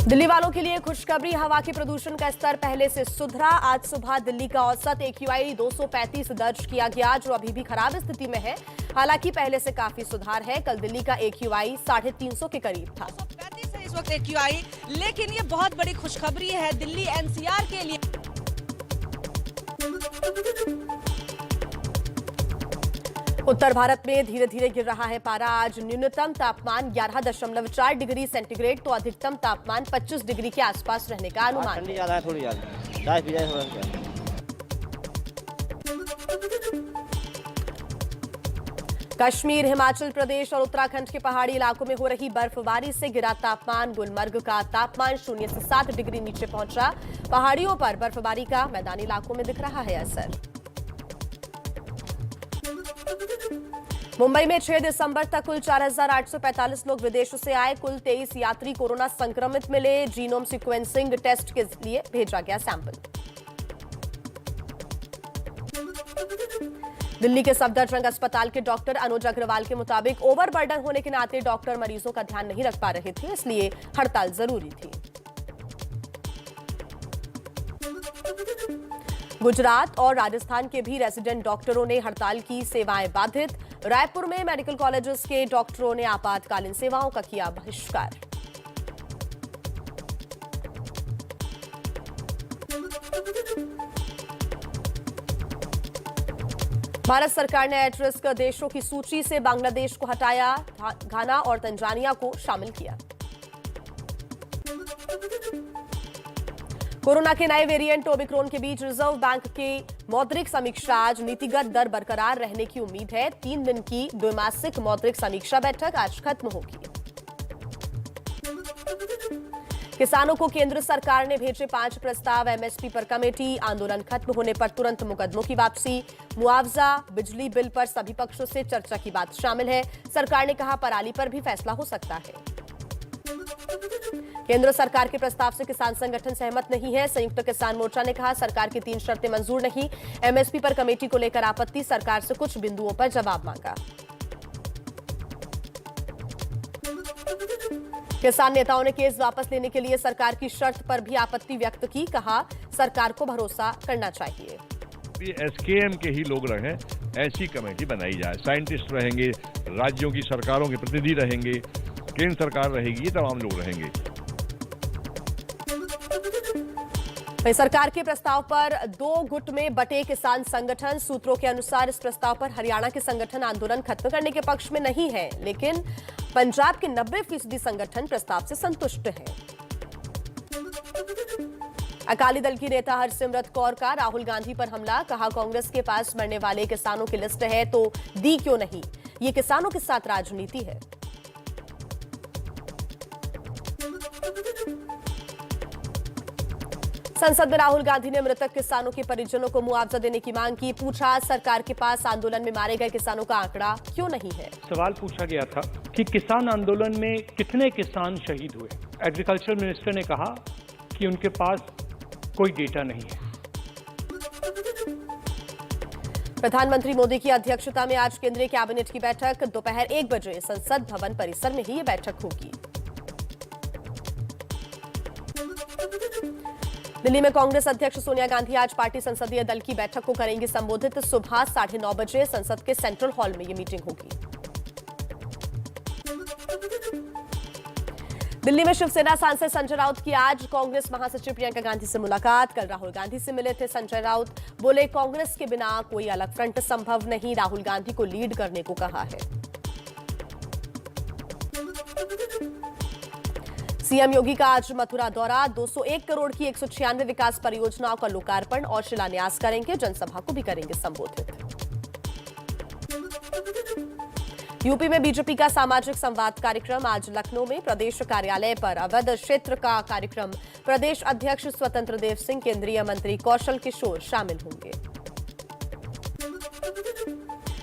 दिल्ली वालों के लिए खुशखबरी, हवा के प्रदूषण का स्तर पहले से सुधरा। आज सुबह दिल्ली का औसत AQI 235 दर्ज किया गया, जो अभी भी खराब स्थिति में है। हालांकि पहले से काफी सुधार है। कल दिल्ली का AQI 350 के करीब था। 235 है इस वक्त AQI, लेकिन ये बहुत बड़ी खुशखबरी है दिल्ली NCR के लिए। उत्तर भारत में धीरे धीरे गिर रहा है पारा। आज न्यूनतम तापमान 11.4 डिग्री सेंटीग्रेड तो अधिकतम तापमान 25 डिग्री के आसपास रहने का अनुमान है। ज्यादा है, थोड़ी ज्यादा चाय पी जाए थोड़ा। कश्मीर, हिमाचल प्रदेश और उत्तराखंड के पहाड़ी इलाकों में हो रही बर्फबारी से गिरा तापमान। गुलमर्ग का तापमान 0 से 7 डिग्री नीचे पहुंचा। पहाड़ियों पर बर्फबारी का मैदानी इलाकों में दिख रहा है असर। मुंबई में 6 दिसंबर तक कुल 4,845 लोग विदेशों से आए। कुल 23 यात्री कोरोना संक्रमित मिले। जीनोम सीक्वेंसिंग टेस्ट के लिए भेजा गया सैंपल। दिल्ली के सफदरजंग अस्पताल के डॉक्टर अनुज अग्रवाल के मुताबिक ओवरबर्डन होने के नाते डॉक्टर मरीजों का ध्यान नहीं रख पा रहे थे, इसलिए हड़ताल जरूरी थी। गुजरात और राजस्थान के भी रेजिडेंट डॉक्टरों ने हड़ताल की, सेवाएं बाधित। रायपुर में मेडिकल कॉलेजेस के डॉक्टरों ने आपातकालीन सेवाओं का किया बहिष्कार। भारत सरकार ने एट रिस्क देशों की सूची से बांग्लादेश को हटाया, घाना और तंजानिया को शामिल किया। कोरोना के नए वेरिएंट ओमिक्रॉन के बीच रिजर्व बैंक की मौद्रिक समीक्षा आज। नीतिगत दर बरकरार रहने की उम्मीद है। 3 दिन की द्विमासिक मौद्रिक समीक्षा बैठक आज खत्म होगी। किसानों को केंद्र सरकार ने भेजे 5 प्रस्ताव। MSP पर कमेटी, आंदोलन खत्म होने पर तुरंत मुकदमों की वापसी। मुआवजा, बिजली बिल पर सभी पक्षों से चर्चा की बात शामिल है। सरकार ने कहा पराली पर भी फैसला हो सकता है। केंद्र सरकार के प्रस्ताव से किसान संगठन सहमत नहीं है। संयुक्त किसान मोर्चा ने कहा सरकार की 3 शर्तें मंजूर नहीं। MSP पर कमेटी को लेकर आपत्ति, सरकार से कुछ बिंदुओं पर जवाब मांगा। किसान नेताओं ने केस वापस लेने के लिए सरकार की शर्त पर भी आपत्ति व्यक्त की। कहा सरकार को भरोसा करना चाहिए। SKM के ही लोग रहें, ऐसी कमेटी बनाई जाए। साइंटिस्ट रहेंगे, राज्यों की सरकारों के प्रतिनिधि रहेंगे, केंद्र सरकार रहेगी, ये तमाम लोग रहेंगे। सरकार के प्रस्ताव पर 2 गुट में बटे किसान संगठन। सूत्रों के अनुसार इस प्रस्ताव पर हरियाणा के संगठन आंदोलन खत्म करने के पक्ष में नहीं है, लेकिन पंजाब के 90% संगठन प्रस्ताव से संतुष्ट हैं। अकाली दल की नेता हरसिमरत कौर का राहुल गांधी पर हमला। कहा कांग्रेस के पास मरने वाले किसानों की लिस्ट है तो दी क्यों नहीं, ये किसानों के साथ राजनीति है। संसद में राहुल गांधी ने मृतक किसानों के परिजनों को मुआवजा देने की मांग की। पूछा सरकार के पास आंदोलन में मारे गए किसानों का आंकड़ा क्यों नहीं है। सवाल पूछा गया था कि किसान आंदोलन में कितने किसान शहीद हुए। एग्रीकल्चर मिनिस्टर ने कहा कि उनके पास कोई डेटा नहीं है। प्रधानमंत्री मोदी की अध्यक्षता में आज केंद्रीय कैबिनेट की बैठक। दोपहर 1 बजे संसद भवन परिसर में ही ये बैठक होगी। दिल्ली में कांग्रेस अध्यक्ष सोनिया गांधी आज पार्टी संसदीय दल की बैठक को करेंगी संबोधित। सुबह 9:30 बजे संसद के सेंट्रल हॉल में ये मीटिंग होगी। दिल्ली में शिवसेना सांसद संजय राउत की आज कांग्रेस महासचिव प्रियंका गांधी से मुलाकात। कल राहुल गांधी से मिले थे संजय राउत। बोले कांग्रेस के बिना कोई अलग फ्रंट संभव नहीं। राहुल गांधी को लीड करने को कहा है। सीएम योगी का आज मथुरा दौरा। 201 करोड़ की 196 विकास परियोजनाओं का लोकार्पण और शिलान्यास करेंगे। जनसभा को भी करेंगे संबोधित। यूपी में बीजेपी का सामाजिक संवाद कार्यक्रम। आज लखनऊ में प्रदेश कार्यालय पर अवध क्षेत्र का कार्यक्रम। प्रदेश अध्यक्ष स्वतंत्र देव सिंह, केंद्रीय मंत्री कौशल किशोर शामिल होंगे।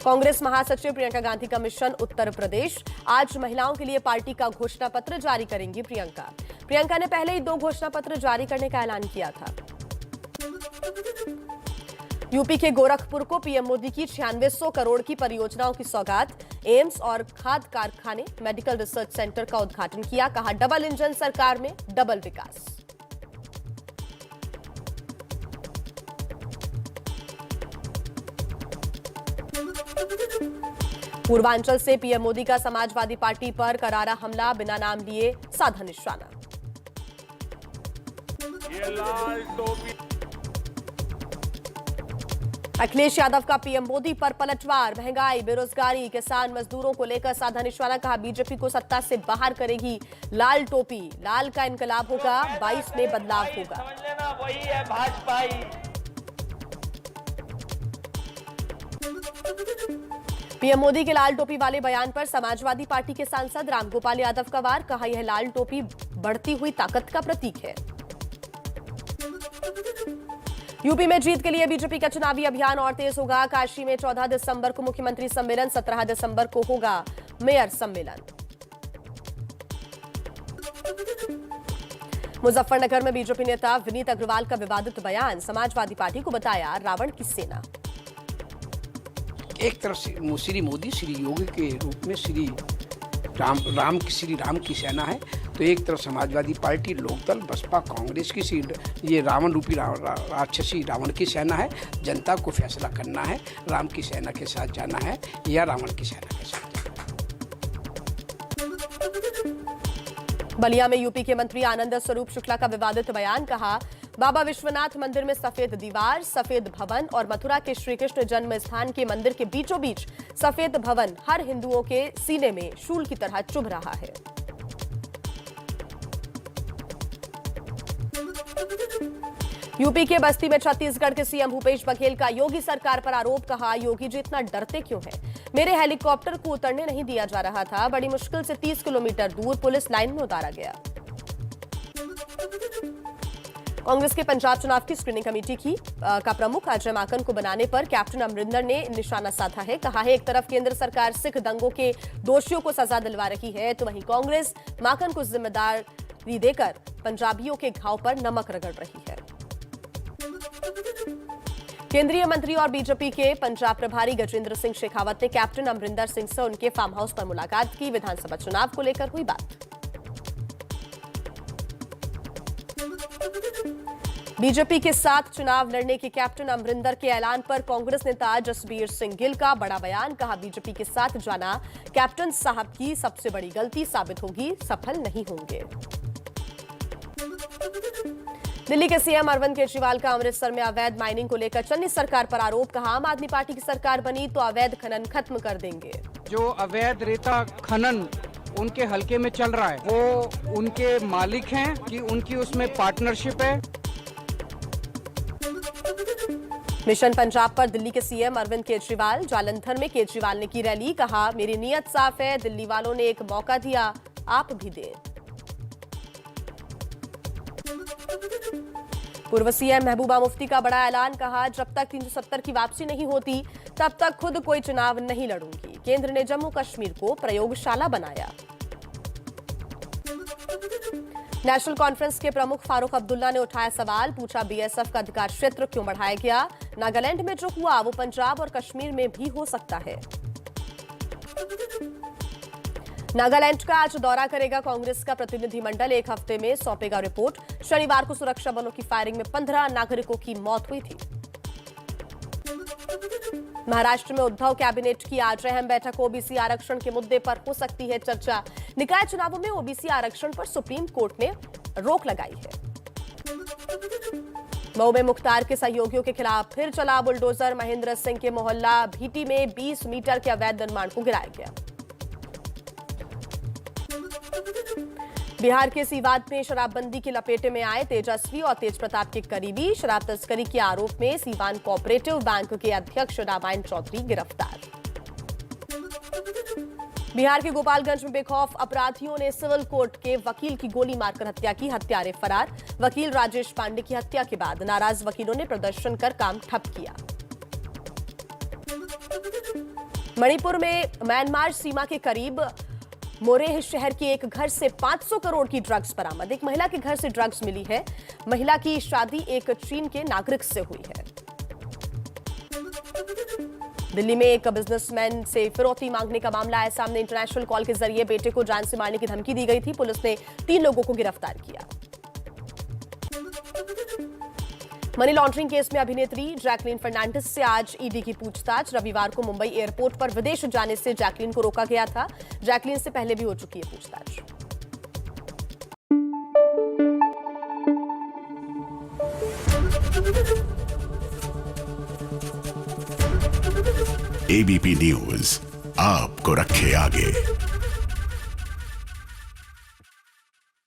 कांग्रेस महासचिव प्रियंका गांधी का मिशन उत्तर प्रदेश। आज महिलाओं के लिए पार्टी का घोषणा पत्र जारी करेंगी प्रियंका ने पहले ही 2 घोषणा पत्र जारी करने का ऐलान किया था। यूपी के गोरखपुर को पीएम मोदी की 9600 करोड़ की परियोजनाओं की सौगात। एम्स और खाद कारखाने, मेडिकल रिसर्च सेंटर का उद्घाटन किया। कहा, डबल इंजन सरकार में डबल विकास। पूर्वांचल से पीएम मोदी का समाजवादी पार्टी पर करारा हमला, बिना नाम लिए साधा निशाना। अखिलेश यादव का पीएम मोदी पर पलटवार। महंगाई, बेरोजगारी, किसान मजदूरों को लेकर साधा निशाना। कहा, बीजेपी को सत्ता से बाहर करेगी लाल टोपी। लाल का इनकलाब होगा, 22 में बदलाव होगा। वही है भाजपा। पीएम मोदी के लाल टोपी वाले बयान पर समाजवादी पार्टी के सांसद रामगोपाल यादव का वार। कहा, यह लाल टोपी बढ़ती हुई ताकत का प्रतीक है। यूपी में जीत के लिए बीजेपी का चुनावी अभियान और तेज होगा। काशी में 14 दिसंबर को मुख्यमंत्री सम्मेलन, 17 दिसंबर को होगा मेयर सम्मेलन। मुजफ्फरनगर में बीजेपी नेता विनीत अग्रवाल का विवादित बयान। समाजवादी पार्टी को बताया रावण की सेना। एक तरफ से श्री मोदी श्री योगी के रूप में श्री राम की सेना है, तो एक तरफ समाजवादी पार्टी, लोकदल, बसपा, कांग्रेस की ये रावण रूपी राक्षसी रावण की सेना है। जनता को फैसला करना है, राम की सेना के साथ जाना है या रावण की सेना के साथ जाना है। बलिया में यूपी के मंत्री आनंद स्वरूप शुक्ला का विवादित बयान। कहा, बाबा विश्वनाथ मंदिर में सफेद दीवार, सफेद भवन और मथुरा के श्री कृष्ण जन्म स्थान के मंदिर के बीचों बीच सफेद भवन हर हिंदुओं के सीने में शूल की तरह चुभ रहा है। यूपी के बस्ती में छत्तीसगढ़ के सीएम भूपेश बघेल का योगी सरकार पर आरोप। कहा, योगी जी इतना डरते क्यों हैं? मेरे हेलीकॉप्टर को उतरने नहीं दिया जा रहा था। बड़ी मुश्किल से 30 किलोमीटर दूर पुलिस लाइन में उतारा गया। कांग्रेस के पंजाब चुनाव की स्क्रीनिंग कमेटी का प्रमुख अजय माकन को बनाने पर कैप्टन अमरिंदर ने निशाना साधा है। कहा है, एक तरफ केंद्र सरकार सिख दंगों के दोषियों को सजा दिलवा रही है, तो वहीं कांग्रेस माकन को जिम्मेदारी देकर पंजाबियों के घाव पर नमक रगड़ रही है। केंद्रीय मंत्री और बीजेपी के पंजाब प्रभारी गजेंद्र सिंह शेखावत ने कैप्टन अमरिंदर सिंह से उनके फार्म हाउस पर मुलाकात की। विधानसभा चुनाव को लेकर हुई बात। बीजेपी के साथ चुनाव लड़ने के कैप्टन अमरिंदर के ऐलान पर कांग्रेस नेता जसबीर सिंह गिल का बड़ा बयान। कहा, बीजेपी के साथ जाना कैप्टन साहब की सबसे बड़ी गलती साबित होगी, सफल नहीं होंगे। दिल्ली के सीएम अरविंद केजरीवाल का अमृतसर में अवैध माइनिंग को लेकर चन्नी सरकार पर आरोप। कहा, आम आदमी पार्टी की सरकार बनी तो अवैध खनन खत्म कर देंगे। जो अवैध रेता खनन उनके हलके में चल रहा है, वो उनके मालिक हैं कि उनकी उसमें पार्टनरशिप है। मिशन पंजाब पर दिल्ली के सीएम अरविंद केजरीवाल। जालंधर में केजरीवाल ने की रैली। कहा, मेरी नीयत साफ है, दिल्ली वालों ने एक मौका दिया, आप भी दें। पूर्व सीएम महबूबा मुफ्ती का बड़ा ऐलान। कहा, जब तक 370 की वापसी नहीं होती तब तक खुद कोई चुनाव नहीं लड़ूंगी। केंद्र ने जम्मू कश्मीर को प्रयोगशाला बनाया। नेशनल कॉन्फ्रेंस के प्रमुख फारूक अब्दुल्ला ने उठाया सवाल। पूछा, बीएसएफ का अधिकार क्षेत्र क्यों बढ़ाया गया? नागालैंड में जो हुआ वो पंजाब और कश्मीर में भी हो सकता है। नागालैंड का आज दौरा करेगा कांग्रेस का प्रतिनिधिमंडल। एक हफ्ते में सौंपेगा रिपोर्ट। शनिवार को सुरक्षा बलों की फायरिंग में 15 नागरिकों की मौत हुई थी। महाराष्ट्र में उद्धव कैबिनेट की आज अहम बैठक। ओबीसी आरक्षण के मुद्दे पर हो सकती है चर्चा। निकाय चुनावों में ओबीसी आरक्षण पर सुप्रीम कोर्ट ने रोक लगाई है। मऊ में मुख्तार के सहयोगियों के खिलाफ फिर चला बुलडोजर। महेंद्र सिंह के मोहल्ला भीटी में 20 मीटर के अवैध निर्माण को गिराया गया। बिहार के सीवान में शराबबंदी की लपेटे में आए तेजस्वी और तेज प्रताप के करीबी। शराब तस्करी के आरोप में सीवान कोऑपरेटिव बैंक के अध्यक्ष रामायण चौधरी गिरफ्तार। बिहार के गोपालगंज में बेखौफ अपराधियों ने सिविल कोर्ट के वकील की गोली मारकर हत्या की। हत्यारे फरार। वकील राजेश पांडे की हत्या के बाद नाराज वकीलों ने प्रदर्शन कर काम ठप किया। मणिपुर में म्यांमार सीमा के करीब मोरेह शहर के एक घर से 500 करोड़ की ड्रग्स बरामद। एक महिला के घर से ड्रग्स मिली है। महिला की शादी एक चीन के नागरिक से हुई है। दिल्ली में एक बिजनेसमैन से फिरौती मांगने का मामला आया सामने। इंटरनेशनल कॉल के जरिए बेटे को जान से मारने की धमकी दी गई थी। पुलिस ने 3 लोगों को गिरफ्तार किया। मनी लॉन्ड्रिंग केस में अभिनेत्री जैकलीन फर्नांडिस से आज ईडी की पूछताछ। रविवार को मुंबई एयरपोर्ट पर विदेश जाने से जैकलीन को रोका गया था। जैकलीन से पहले भी हो चुकी है पूछताछ। एबीपी न्यूज आपको रखे आगे।